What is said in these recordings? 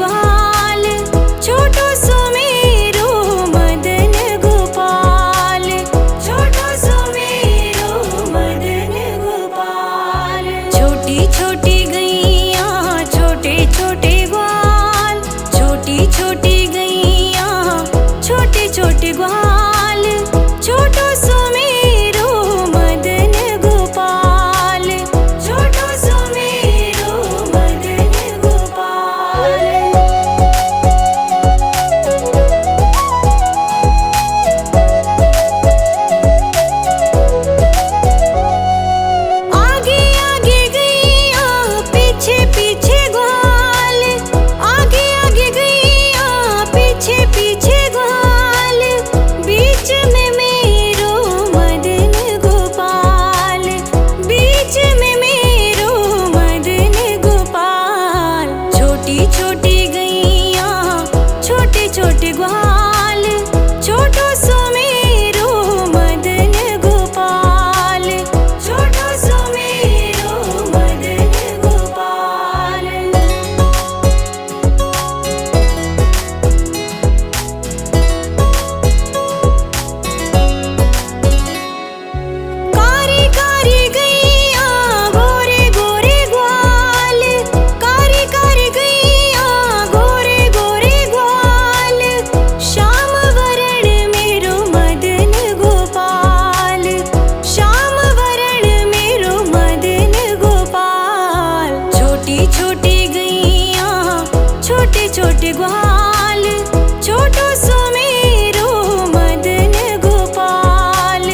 ग्वाल, छोटो सुमेरो मदन गोपाल, छोटो सुमेरो मदन गोपाल। छोटी छोटी गैया छोटे छोटे ग्वाल, छोटी छोटी गैया छोटे छोटे ग्वाल, छोटो सुमेरो मदन गोपाल, छोटो सुमेरो मदन गोपाल। आगे आगे गैया पीछे पीछे ग्वाल, आगे आगे गैया पीछे पीछे ग्वाल, बीच में मेरो मदन गोपाल, बीच में मेरो मदन गोपाल। छोटी छोटी गैया छोटे छोटे ग्वाल, छोटो सुमेरो मदन गोपाल, छोटो सुमेरो मदन गोपाल। कारी कारी गैया गोरे गोरे ग्वाल, कारी कारी गैया गोरे गोरे ग्वाल, श्याम वरण मेरो मदन गोपाल, श्याम वरण मेरो मदन गोपाल। छोटी छोटी गैया छोटे छोटे ग्वाल, छोटो सुमेरो मदन गोपाल,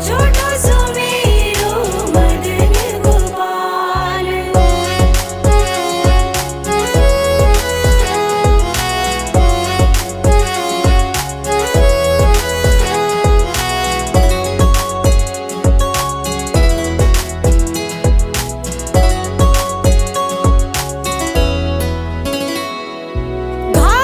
छोटो सुमेरो मदन गोपाल। घाट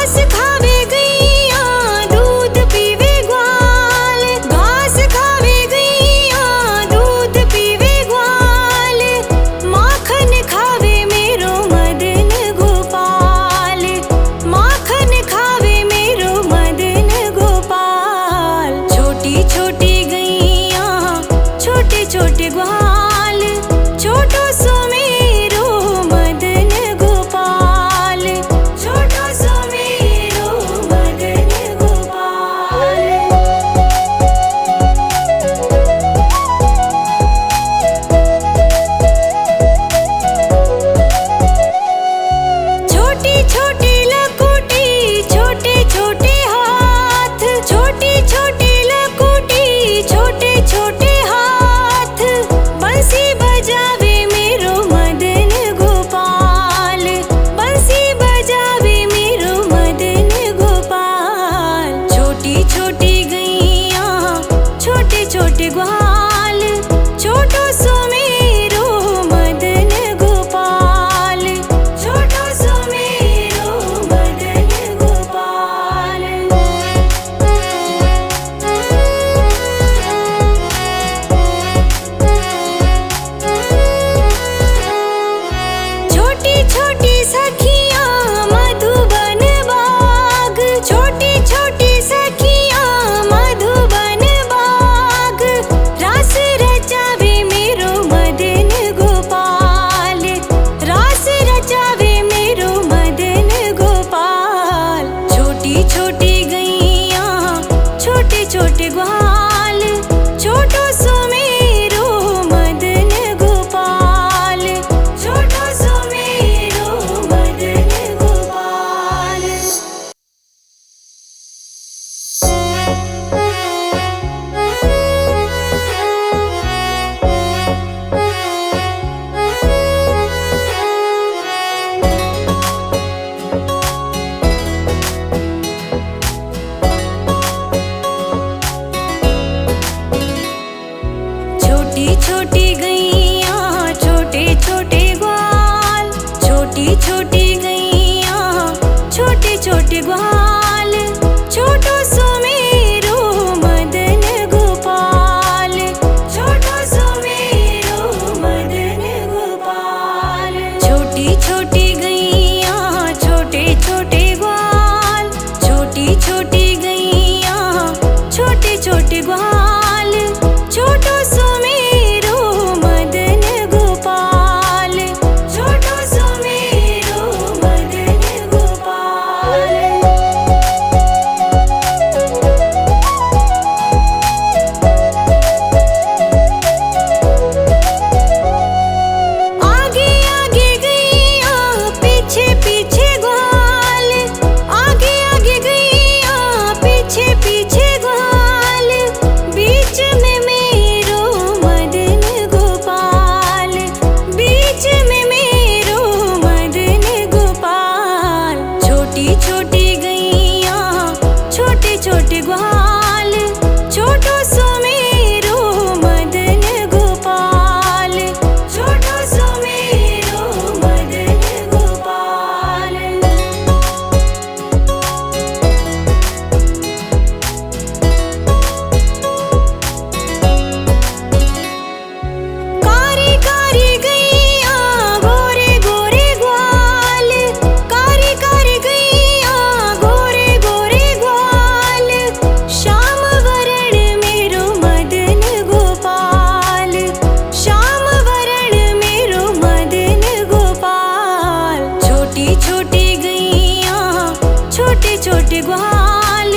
छोटे ग्वाल,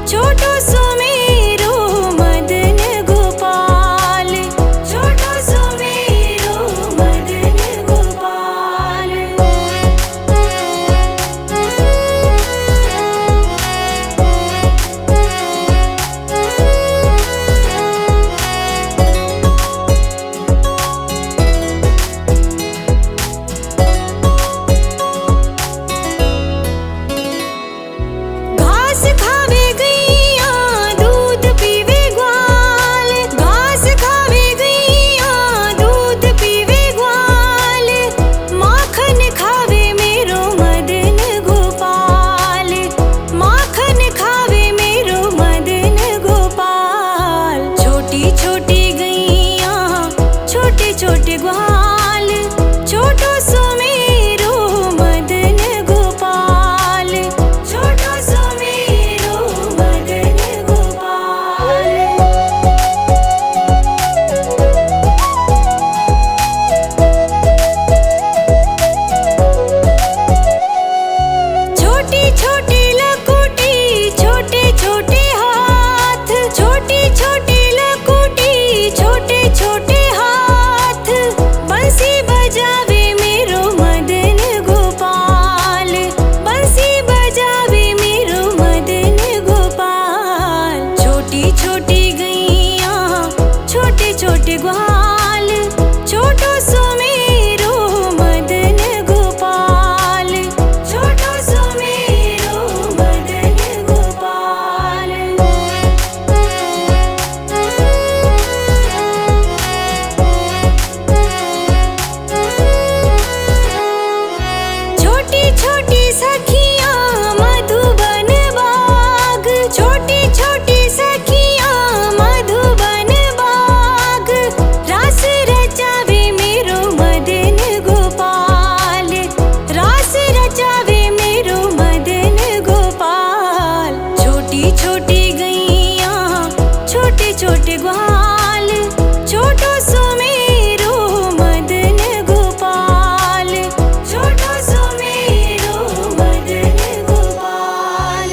छोटो सुमेरो मदन गोपाल, छोटो सुमेरो मदन गोपाल। घास खावे गैया दूध पीवे ग्वाल, घास खावे गैया दूध पीवे ग्वाल, माखन खावे मेरो मदन गोपाल, माखन खावे मेरो मदन गोपाल। छोटी छोटी गैया छोटे छोटे ग्वाल, छोटो सुमेरो मदन गोपाल, छोटो सुमेरो मदन गोपाल। छोटी छोटी लकुटी छोटे छोटे हाथ, छोटी छोटी लकुटी छोटे छोटे हाथ, बंसी बजावे मेरो मदन गोपाल, बंसी बजावे मेरो मदन गोपाल। छोटी छोटी गैया छोटे छोटे ग्वाल, छोटो सुमेरो मदन गोपाल, छोटो सुमेरो मदन गोपाल। छोटी छोटी सखियाँ मधुबन बाग, छोटी छोटी सखियाँ मधुबन बाग, रास रचावे मेरो मदन गोपाल, रास रचावे मेरो मदन गोपाल। छोटी छोटी गैया छोटे छोटे ग्वाल, छोटो सुमेरो मदन गोपाल, छोटो सुमेरो मदन गोपाल।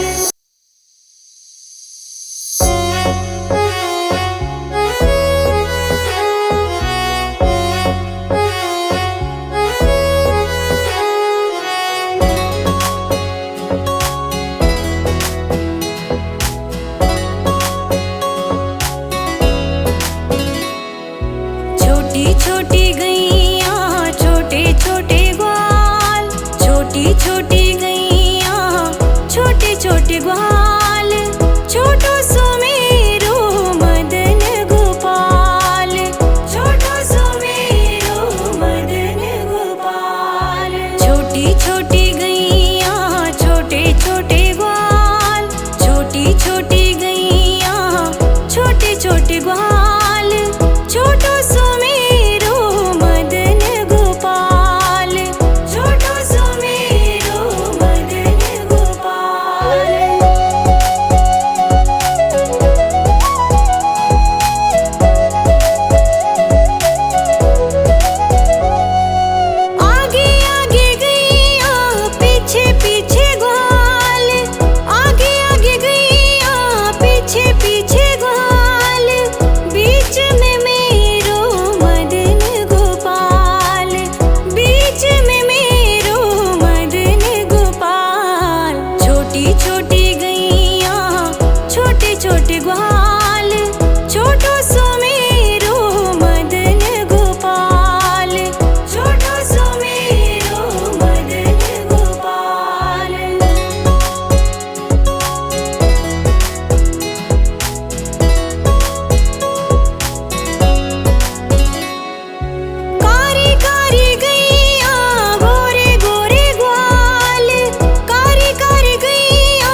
छोटी छोटी गैया छोटे छोटे ग्वाल, छोटी छोटी गैया छोटे छोटे ग्वाल, छोटो सुमेरो मदन गोपाल, छोटो सुमेरो मदन गोपाल। छोटी छोटी गैया छोटे छोटे ग्वाल, छोटी छोटी गैया छोटे छोटे ग्वाल, छोटो सुमेरो मदन गोपाल, छोटो सुमेरो मदन गोपाल। आगे आगे गैया पीछे पीछे ग्वाल, आगे आगे गैया पीछे पीछे ग्वाल, बीच में मेरो मदन गोपाल, बीच में मेरो मदन गोपाल। छोटी छोटी गैया छोटे छोटे ग्वाल, छोटो सुमेरो मदन गोपाल, छोटो सुमेरो मदन गोपाल। कारी कारी गैया गोरे गोरे ग्वाल, कारी कारी गैया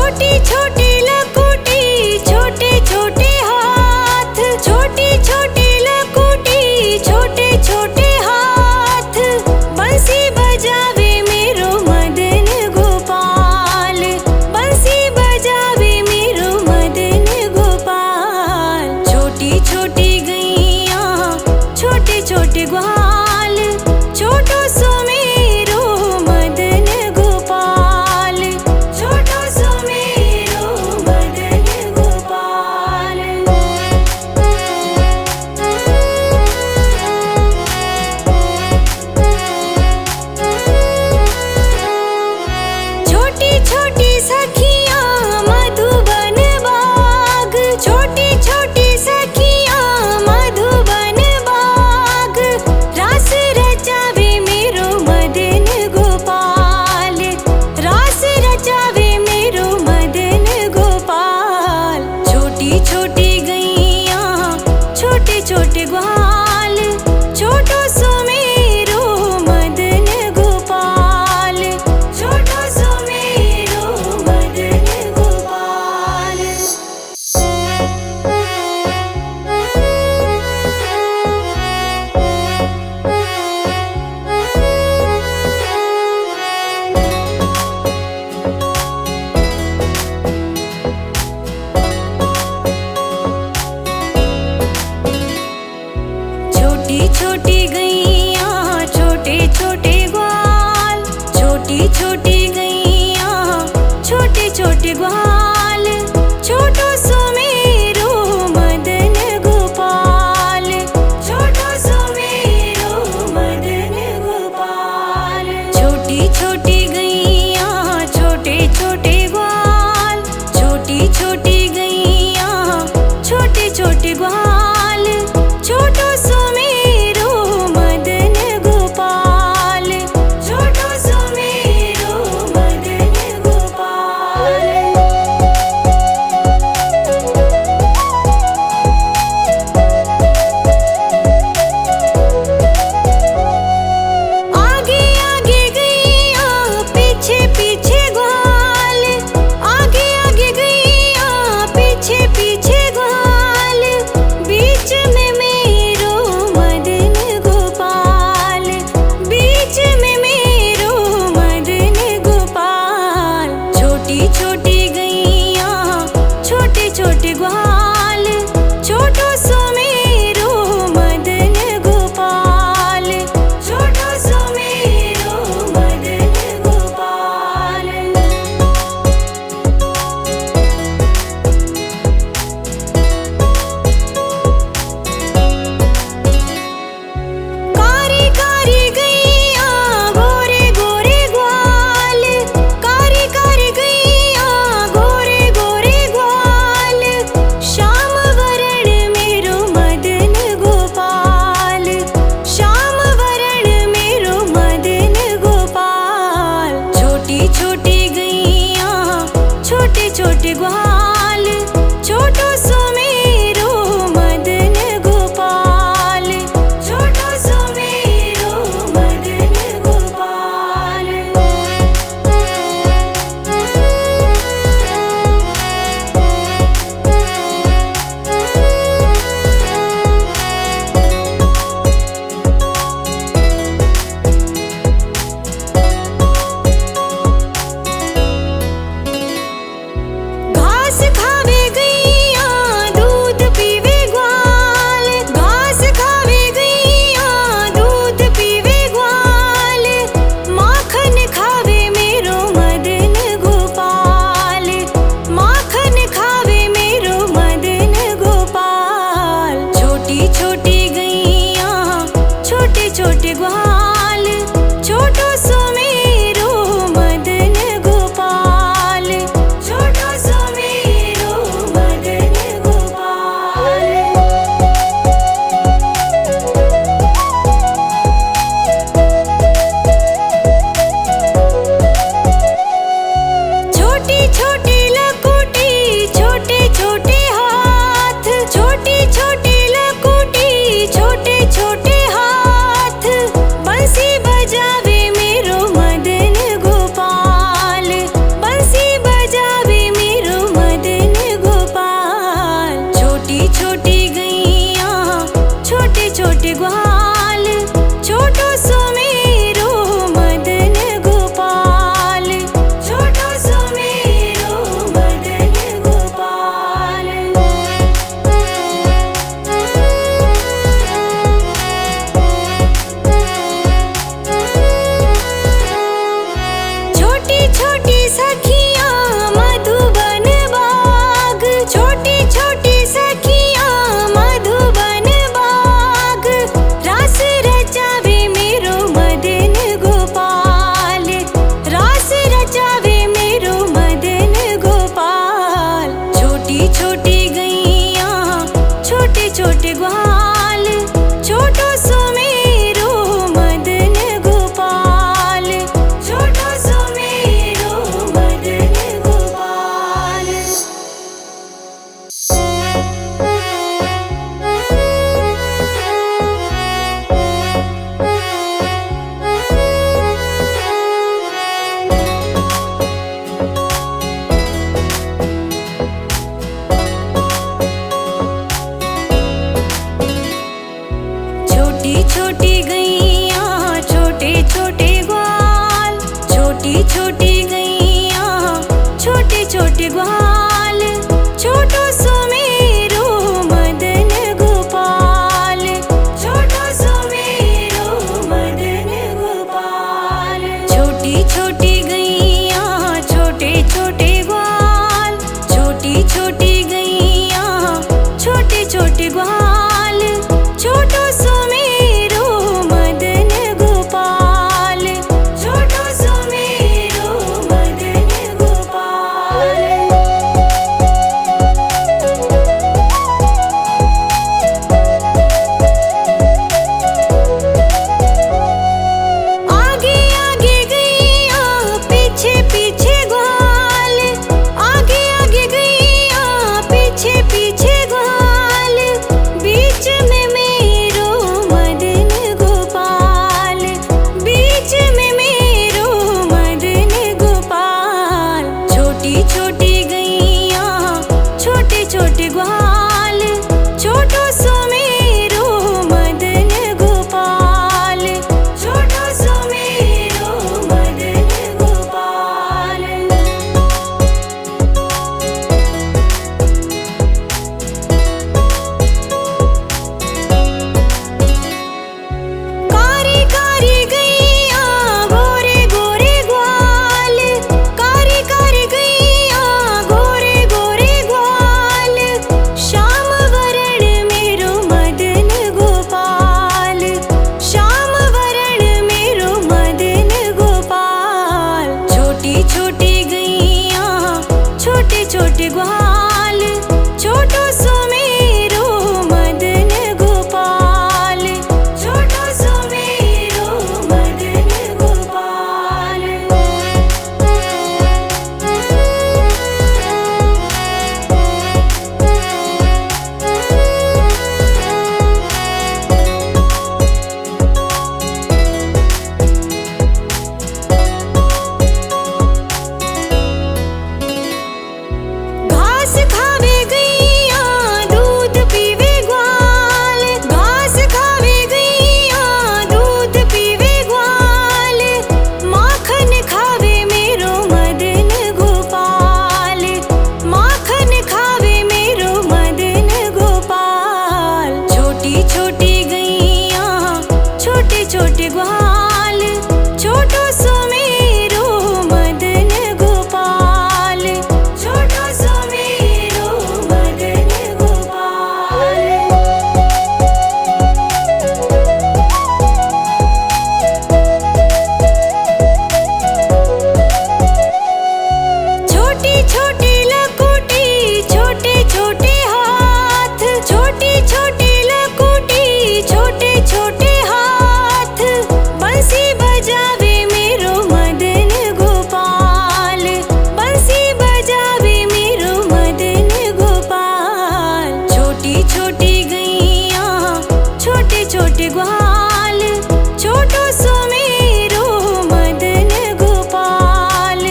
छोटी छोटी लकुटी छोटे छोटे हाथ, छोटी छोटी लकुटी छोटे छोटे हाथ, बंसी बजावे मेरो मदन गोपाल, बंसी बजावे मेरो मदन गोपाल। छोटी छोटी गैया छोटे छोटे ग्वाल, छोटो सो मेरो मदन गोपाल, छोटो सो मेरो मदन गोपाल। छोटी छोटी सखियाँ मधुबन बाग, छोटी छोटी सखियाँ मधुबन बाग, रास रचावे मेरो मदन गोपाल, रास रचावे मेरो मदन गोपाल। छोटी छोटी गैया छोटे छोटे ग्वाल, छोटो सो मेरो मदन गोपाल, छोटो सो मेरो मदन गोपाल। छोटी छोटी गैया छोटे छोटे ग्वाल, छोटी छोटी गैया छोटे छोटे ग्वाल, छोटो सो मेरो मदन गोपाल, छोटो सो मेरो मदन गोपाल। छोटी छोटी गैया छोटे छोटे ग्वाल, छोटी छोटी गैया छोटे छोटे ग्वाल, छोटो सो मेरो मदन गोपाल, छोटो सो मेरो मदन गोपाल। आगे आगे गैया पीछे पीछे ग्वाल, आगे आगे गैया पीछे पीछे ग्वाल, बीच में मेरो मदन गोपाल, बीच में मेरो मदन गोपाल। छोटी छोटी गैया छोटे छोटे ग्वाल, छोटो सो मेरो मदन गोपाल, छोटो सो मेरो मदन गोपाल। कारी कारी गैया गोरे गोरे ग्वाल, कारी कारी गैया गोरे गोरे ग्वाल, श्याम वरण मेरो मदन गोपाल, श्याम वरण मेरो मदन गोपाल। छोटी छोटी गैया छोटे छोटे ग्वाल, छोटो सो मेरो मदन गोपाल, छोटो सो मेरो मदन गोपाल। घाट छोटी लकुटी छोटे छोटे हाथ, छोटी छोटी लकुटी छोटे छोटे हाथ, बंसी बजावे मेरो मदन गोपाल, बंसी बजावे मेरो मदन गोपाल। छोटी छोटी गैया छोटे छोटे ग्वाल, छोटो सो मेरो मदन गोपाल,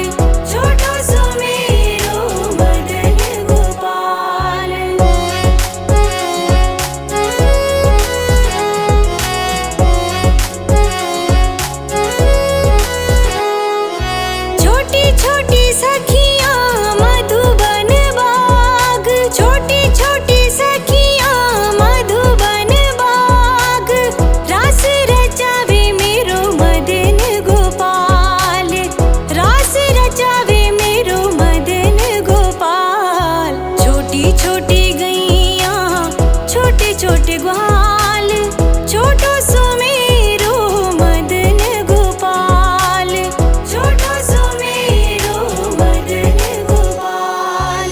छोटो सो मेरो मदन गोपाल। छोटी छोटी सखियाँ मधुबन बाग, छोटी छोटी सखियाँ मधुबन बाग, रास रचावे मेरो मदन गोपाल, रास रचावे मेरो मदन गोपाल। छोटी छोटी गैया छोटे छोटे ग्वाल, छोटो सो मेरो मदन गोपाल, छोटो सो मेरो मदन गोपाल।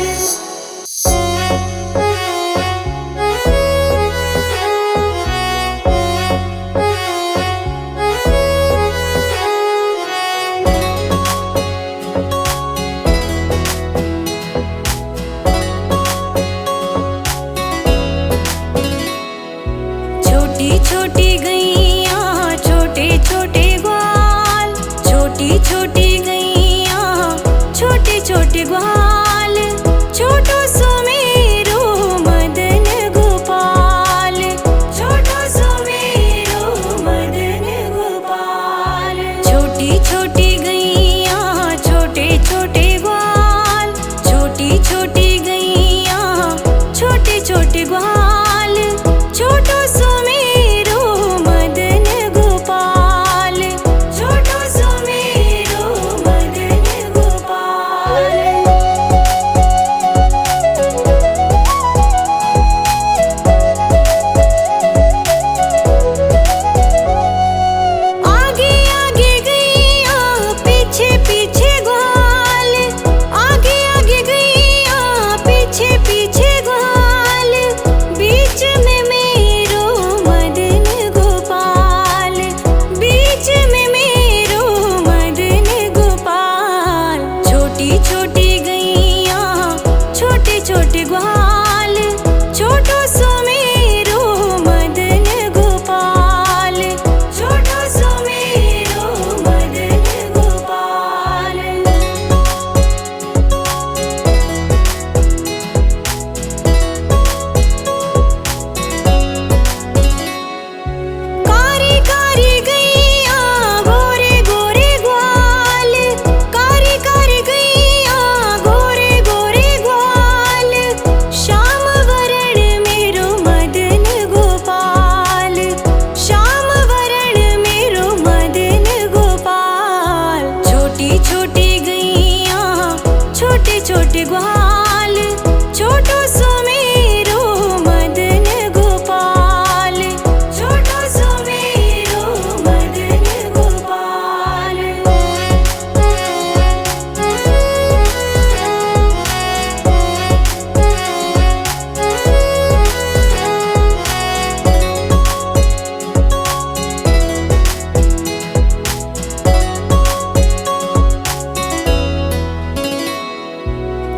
छोटी छोटी गैया छोटे छोटे ग्वाल, छोटी छोटी गैया छोटे छोटे ग्वाल, छोटो सो मेरो मदन गोपाल, छोटो सो मेरो मदन गोपाल। छोटी छोटी गैया छोटे छोटे ग्वाल, छोटी छोटी गैया छोटे छोटे ग्वाल, छोटो सो मेरो मदन गोपाल, छोटो सो मेरो मदन गोपाल। आगे आगे गैया पीछे पीछे ग्वाल, आगे आगे गैया पीछे पीछे ग्वाल, बीच में मेरो मदन गोपाल, बीच में मेरो मदन गोपाल। छोटी छोटी गैया छोटे छोटे ग्वाल, छोटो सो मेरो मदन गोपाल, छोटो सो मेरो मदन गोपाल। कारी कारी गैया गोरे गोरे ग्वाल, कारी कारी गैया गोरे गोरे ग्वाल, श्याम वरण मेरो मदन गोपाल, श्याम वरण मेरो मदन गोपाल। छोटी छोटी गैया छोटे छोटे ग्वाल, छोटो सो मेरो मदन गोपाल, छोटो सो मेरो मदन गोपाल।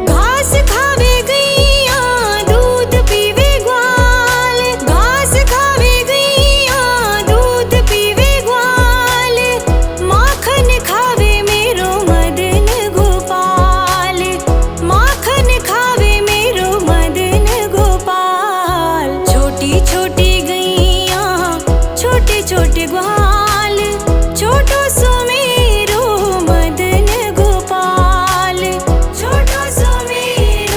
घास खावे गैया दूध पीवे ग्वाल, घास खावे गैया दूध पीवे ग्वाल, माखन खावे मेरो मदन गोपाल, माखन खावे मेरो मदन गोपाल। छोटी छोटी गैया छोटे छोटे ग्वाल, छोटो सो मेरो मदन गोपाल, छोटो सो मेरो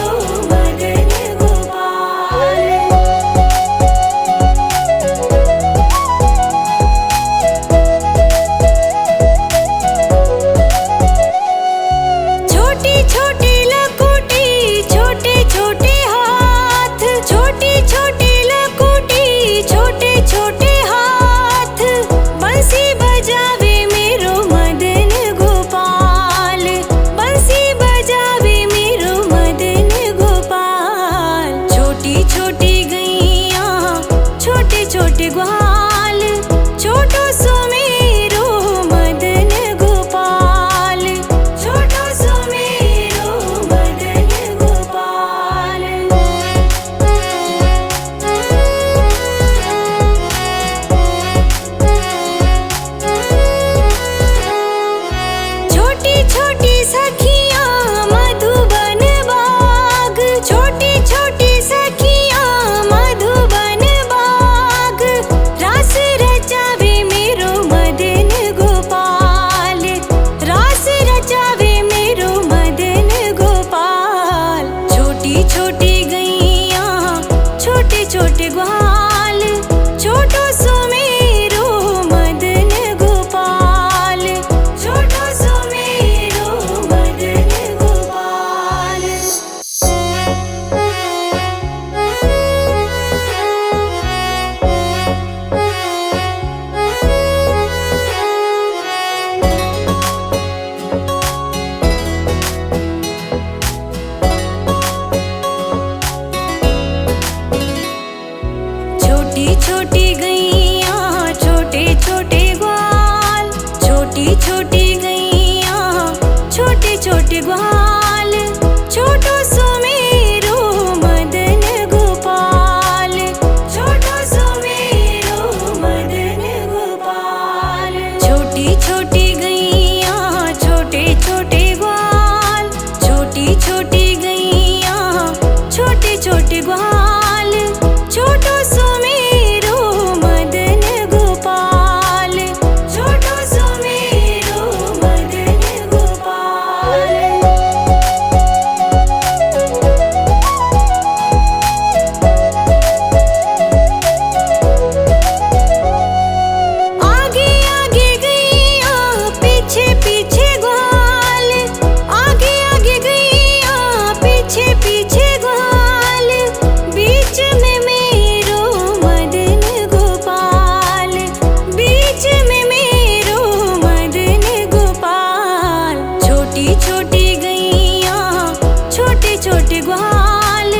छोटे ग्वाल,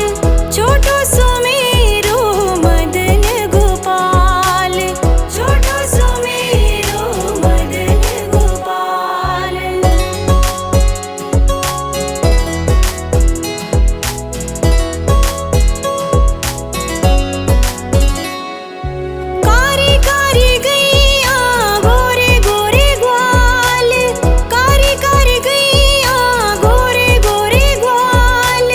छोटो सुमेरो मदन गोपाल, छोटो सुमेरो मदन गोपाल। कारी कारी गैया गोरे गोरे ग्वाल, कारी कारी गैया गोरे गोरे ग्वाल,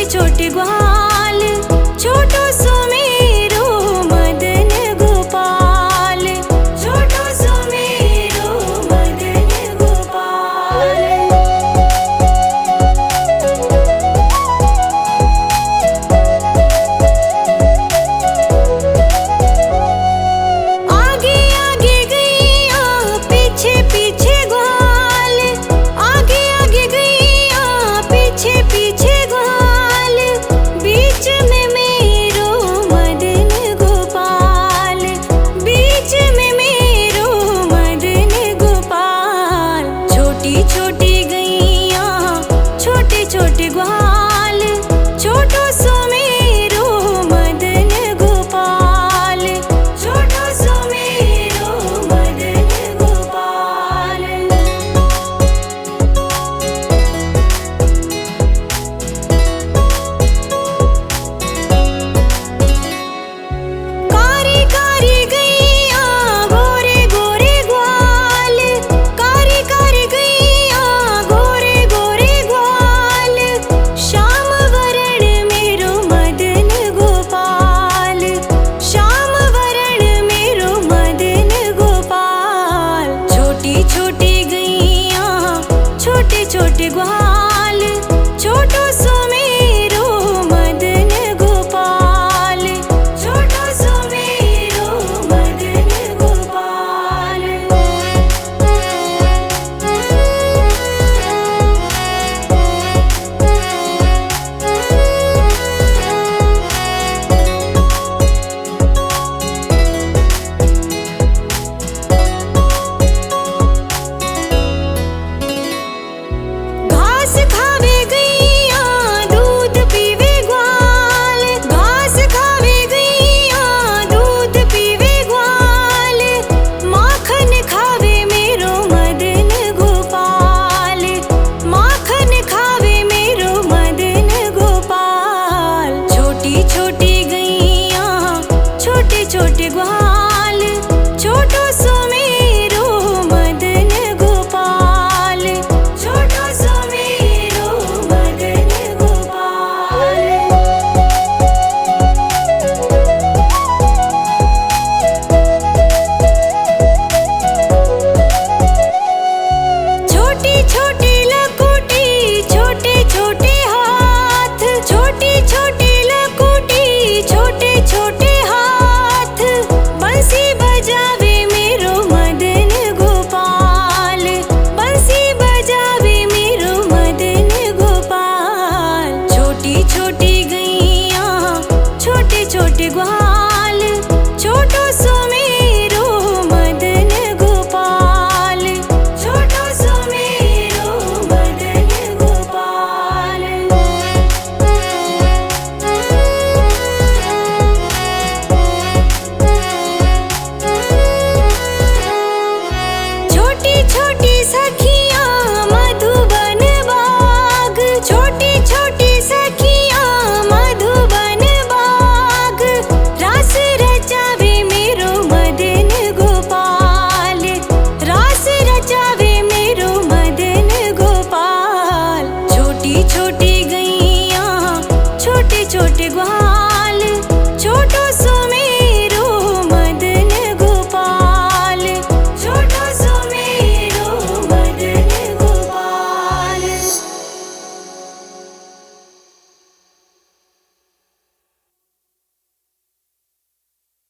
छोटे ग्वाल।